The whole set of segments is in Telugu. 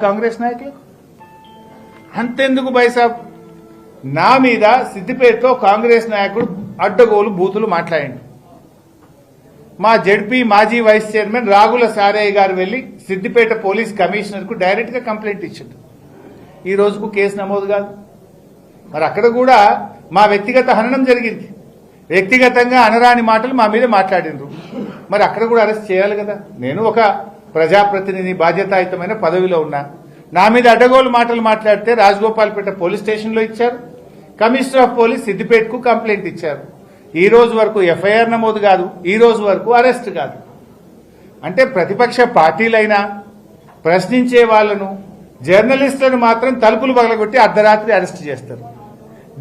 కాంగ్రెస్ నాయకులు అంతెందుకు బైసాబ్ నా మీద సిద్దిపేటలో కాంగ్రెస్ నాయకుడు అడ్డగోలు బూతులు మాట్లాడండి. మా జడ్పీ మాజీ వైస్ చైర్మన్ రాగుల సారయ్య గారు వెళ్లి సిద్దిపేట పోలీస్ కమిషనర్ కు డైరెక్ట్ గా కంప్లైంట్ ఇచ్చారు. ఈ రోజుకు కేసు నమోదు కాదు. మరి అక్కడ కూడా మా వ్యక్తిగత హననం జరిగింది. వ్యక్తిగతంగా అనరాని మాటలు మా మీద మాట్లాడిండ్రు. మరి అక్కడ కూడా అరెస్ట్ చేయాలి కదా. నేను ఒక ప్రజాప్రతినిధి, బాధ్యతాయుతమైన పదవిలో ఉన్నా. నా మీద అడ్డగోలు మాటలు మాట్లాడితే రాజగోపాల్పేట పోలీస్ స్టేషన్లో ఇచ్చారు. కమిషనర్ ఆఫ్ పోలీస్ సిద్దిపేటకు కంప్లైంట్ ఇచ్చారు. ఈ రోజు వరకు ఎఫ్ఐఆర్ నమోదు కాదు, ఈ రోజు వరకు అరెస్ట్ కాదు. అంటే ప్రతిపక్ష పార్టీలైనా ప్రశ్నించే వాళ్లను, జర్నలిస్టులను మాత్రం తలుపులు పగలగొట్టి అర్ధరాత్రి అరెస్ట్ చేస్తారు.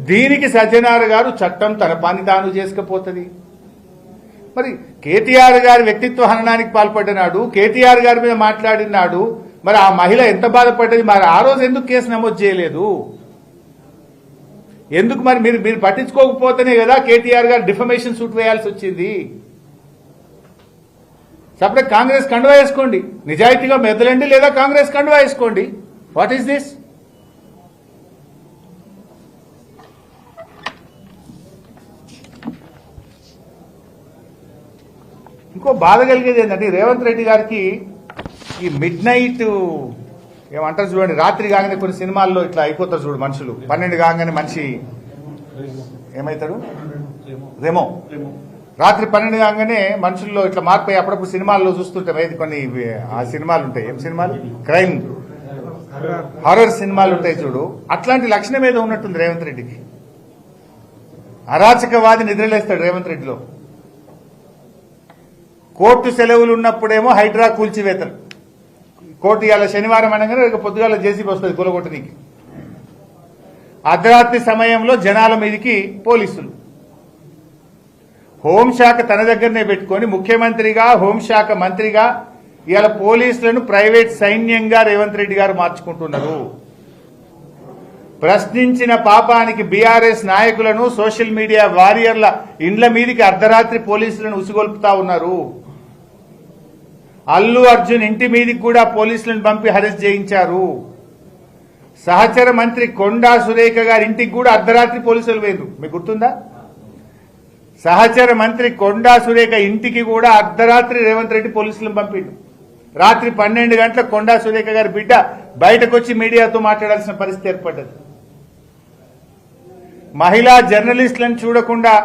దీనికి సజ్జనార్ గారు చట్టం తన పని తాను చేసుకపోతుంది. మరి కేటీఆర్ గారి వ్యక్తిత్వ హననానికి పాల్పడినాడు, కేటీఆర్ గారి మీద మాట్లాడినాడు. మరి ఆ మహిళ ఎంత బాధపడ్డది? మరి ఆ రోజు ఎందుకు కేసు నమోదు చేయలేదు? ఎందుకు మరి మీరు పట్టించుకోకపోతేనే కదా కేటీఆర్ గారు డిఫమేషన్ సూట్ వేయాల్సి వచ్చింది. సపరేట్ కాంగ్రెస్ కండువా వేసుకోండి, నిజాయితీగా మెదలండి, లేదా కాంగ్రెస్ కండువా వేసుకోండి. What is this? ఇంకో బాధ కలిగేది ఏంటంటే రేవంత్ రెడ్డి గారికి ఈ మిడ్ నైట్ ఏమంటారు చూడండి, రాత్రి కాగానే కొన్ని సినిమాల్లో ఇట్లా అయిపోతారు చూడు మనుషులు. 12 కాగానే మనిషి ఏమవుతాడు? రెమో. రాత్రి 12 కాగానే మనుషుల్లో ఇట్లా మార్పు అప్పుడప్పుడు సినిమాల్లో చూస్తుంటాం. ఏది కొన్ని ఆ సినిమాలు ఉంటాయి, ఏం సినిమాలు? క్రైమ్ హారర్ సినిమాలు ఉంటాయి చూడు. అట్లాంటి లక్షణం ఏదో ఉన్నట్టుంది రేవంత్ రెడ్డికి. అరాచకవాది నిద్రలేస్తాడు రేవంత్ రెడ్డిలో. కోర్టు సెలవులు ఉన్నప్పుడేమో హైడ్రా కూల్చివేతలు. కోర్టు ఇవాళ శనివారం అనగానే పొద్దుగాల జేసీబీ వస్తుంది కూలగొట్టనికి. అర్ధరాత్రి సమయంలో జనాల మీదకి పోలీసులు. హోంశాఖ తన దగ్గరనే పెట్టుకొని ముఖ్యమంత్రిగా, హోంశాఖ మంత్రిగా ఇవాళ పోలీసులను ప్రైవేట్ సైన్యంగా రేవంత్ రెడ్డి గారు మార్చుకుంటున్నారు. ప్రశ్నించిన పాపానికి బీఆర్ఎస్ నాయకులను, సోషల్ మీడియా వారియర్ల ఇండ్ల మీదికి అర్ధరాత్రి పోలీసులను ఉసిగొల్పుతా ఉన్నారు. అల్లు అర్జున్ ఇంటి మీదికి కూడా పోలీసులను పంపి అరెస్ట్ చేయించారు. సహచర మంత్రి కొండా సురేఖ గారి ఇంటికి కూడా అర్ధరాత్రి పోలీసులు పోయిండ్రు. మీకు గుర్తుందా? సహచర మంత్రి కొండా సురేఖ ఇంటికి కూడా అర్ధరాత్రి రేవంత్ రెడ్డి పోలీసులను పంపిండు. రాత్రి 12 గంటలకు కొండా సురేఖ గారి బిడ్డ బయటకు వచ్చి మీడియాతో మాట్లాడాల్సిన పరిస్థితి ఏర్పడ్డది. మహిళా జర్నలిస్టులను చూడకుండా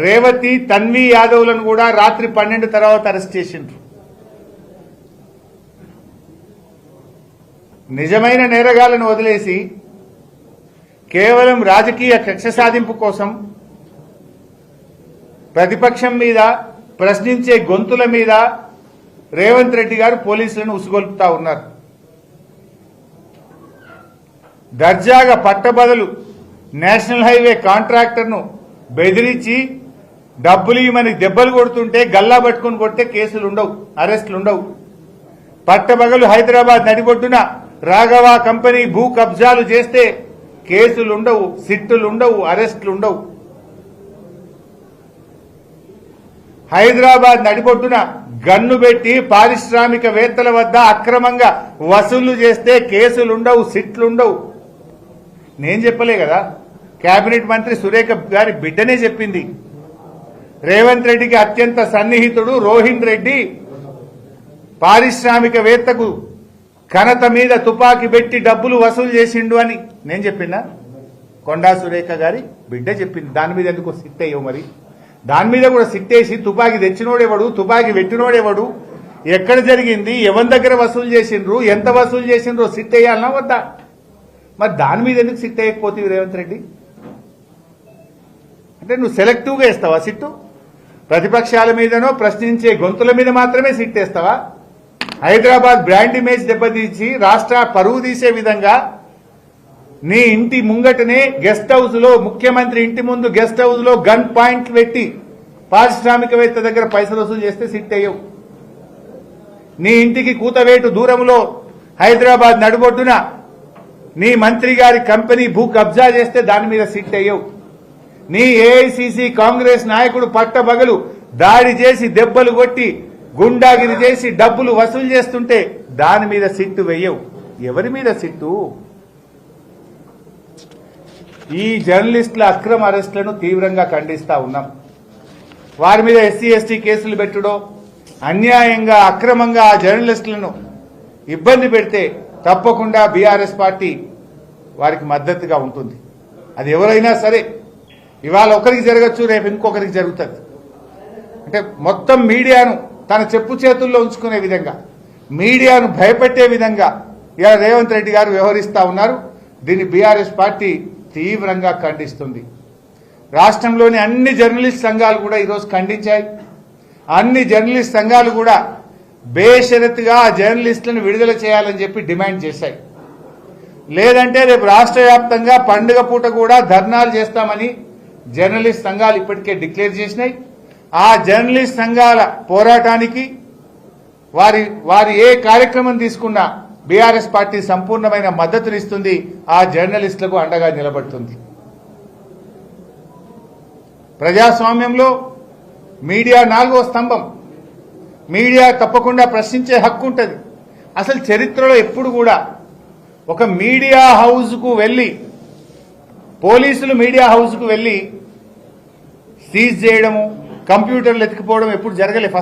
రేవతి, తన్వి యాదవ్లను కూడా రాత్రి 12 తర్వాత అరెస్ట్ చేసిండ్రు. నిజమైన నేరగాళ్లను వదిలేసి కేవలం రాజకీయ కక్ష సాధింపు కోసం ప్రతిపక్షం మీద, ప్రశ్నించే గొంతుల మీద రేవంత్ రెడ్డి గారు పోలీసులను ఉసుగొల్పుతా ఉన్నారు. దర్జాగా పట్టబదలు నేషనల్ హైవే కాంట్రాక్టర్ను బెదిరించి డబ్బులు ఇవ్వమని దెబ్బలు కొడుతుంటే గల్లా పట్టుకుని కొడితే కేసులు ఉండవు, అరెస్టులు ఉండవు. పట్టబగలు హైదరాబాద్ నడిబొడ్డున రాఘవ కంపెనీ భూ కబ్జాలు చేస్తే కేసులు ఉండవు, సిట్టులు ఉండవు, అరెస్టులు ఉండవు. హైదరాబాద్ నడిబొడ్డున గన్ను పెట్టి పారిశ్రామికవేత్తల వద్ద అక్రమంగా వసూళ్లు చేస్తే కేసులుండవు, సిట్లుండవు. నేను చెప్పలే కదా, కేబినెట్ మంత్రి సురేఖ గారి బిడ్డనే చెప్పింది. రేవంత్ రెడ్డికి అత్యంత సన్నిహితుడు రోహిన్ రెడ్డి పారిశ్రామికవేత్తకు ఘనత మీద తుపాకీ పెట్టి డబ్బులు వసూలు చేసిండు అని నేను చెప్పినా? కొండా సురేఖ గారి బిడ్డ చెప్పింది. దాని మీద ఎందుకు సిట్టేయవు? మరి దాని మీద కూడా సిట్టేసి తుపాకీ తెచ్చినోడెవడు, తుపాకీ పెట్టినోడెవడు, ఎక్కడ జరిగింది, ఎవరి దగ్గర వసూలు చేసిండ్రు, ఎంత వసూలు చేసిండ్రో సిట్టేయాలన్నా వద్దా? మరి దాని మీద ఎందుకు సిట్టేయకపోతే రేవంత్ రెడ్డి? అంటే నువ్వు సెలెక్టివ్గా వేస్తావా సిట్టు? ప్రతిపక్షాల మీదనో ప్రశ్నించే గొంతుల మీద మాత్రమే సిట్టేస్తావా? హైదరాబాద్ బ్రాండ్ ఇమేజ్ దెబ్బతీసి రాష్ట్ర పరువు తీసే విధంగా నీ ఇంటి ముంగటనే గెస్ట్ హౌస్ లో, ముఖ్యమంత్రి ఇంటి ముందు గెస్ట్ హౌస్ లో గన్ పాయింట్ పెట్టి పారిశ్రామికవేత్త దగ్గర పైసలు వసూలు చేస్తే సిట్ అయ్యవు. నీ ఇంటికి కూతవేటు దూరంలో హైదరాబాద్ నడుబొడ్డున నీ మంత్రి గారి కంపెనీ భూ కబ్జా చేస్తే దాని మీద సిట్ అయ్యవు. నీ ఏఐసిసి కాంగ్రెస్ నాయకుడు పట్టబగలు దాడి చేసి దెబ్బలు కొట్టి గుండాగిరి చేసి డబ్బులు వసూలు చేస్తుంటే దాని మీద సిట్టు వెయ్యవు. ఎవరి మీద సిట్టు? ఈ జర్నలిస్టుల అక్రమ అరెస్టులను తీవ్రంగా ఖండిస్తా ఉన్నాం. వారి మీద ఎస్సీ ఎస్టీ కేసులు పెట్టుడో, అన్యాయంగా అక్రమంగా ఆ జర్నలిస్టులను ఇబ్బంది పెడితే తప్పకుండా బీఆర్ఎస్ పార్టీ వారికి మద్దతుగా ఉంటుంది. అది ఎవరైనా సరే, ఇవాళ ఒకరికి జరగచ్చు, రేపు ఇంకొకరికి జరుగుతుంది. అంటే మొత్తం మీడియాను తన చెప్పు చేతుల్లో ఉంచుకునే విధంగా, మీడియాను భయపెట్టే విధంగా ఇలా రేవంత్ రెడ్డి గారు వ్యవహరిస్తా ఉన్నారు. దీన్ని బీఆర్ఎస్ పార్టీ తీవ్రంగా ఖండిస్తుంది. రాష్ట్రంలోని అన్ని జర్నలిస్ట్ సంఘాలు కూడా ఈరోజు ఖండించాయి. అన్ని జర్నలిస్ట్ సంఘాలు కూడా బేషరతుగా జర్నలిస్టులను విడుదల చేయాలని చెప్పి డిమాండ్ చేశాయి. లేదంటే రేపు రాష్ట్ర వ్యాప్తంగా పండుగ పూట కూడా ధర్నాలు చేస్తామని జర్నలిస్ట్ సంఘాలు ఇప్పటికే డిక్లేర్ చేసినాయి. ఆ జర్నలిస్ట్ సంఘాల పోరాటానికి వారి ఏ కార్యక్రమం తీసుకున్నా బీఆర్ఎస్ పార్టీ సంపూర్ణమైన మద్దతునిస్తుంది. ఆ జర్నలిస్టులకు అండగా నిలబడుతుంది. ప్రజాస్వామ్యంలో మీడియా 4వ స్తంభం. మీడియా తప్పకుండా ప్రశ్నించే హక్కు ఉంటుంది. అసలు చరిత్రలో ఎప్పుడు కూడా ఒక మీడియా హౌస్కు వెళ్లి, పోలీసులు మీడియా హౌస్కు వెళ్లి సీజ్ చేయడము, కంప్యూటర్లు ఎత్తుకుపోవడం ఎప్పుడు జరగలే. ఫస్ట్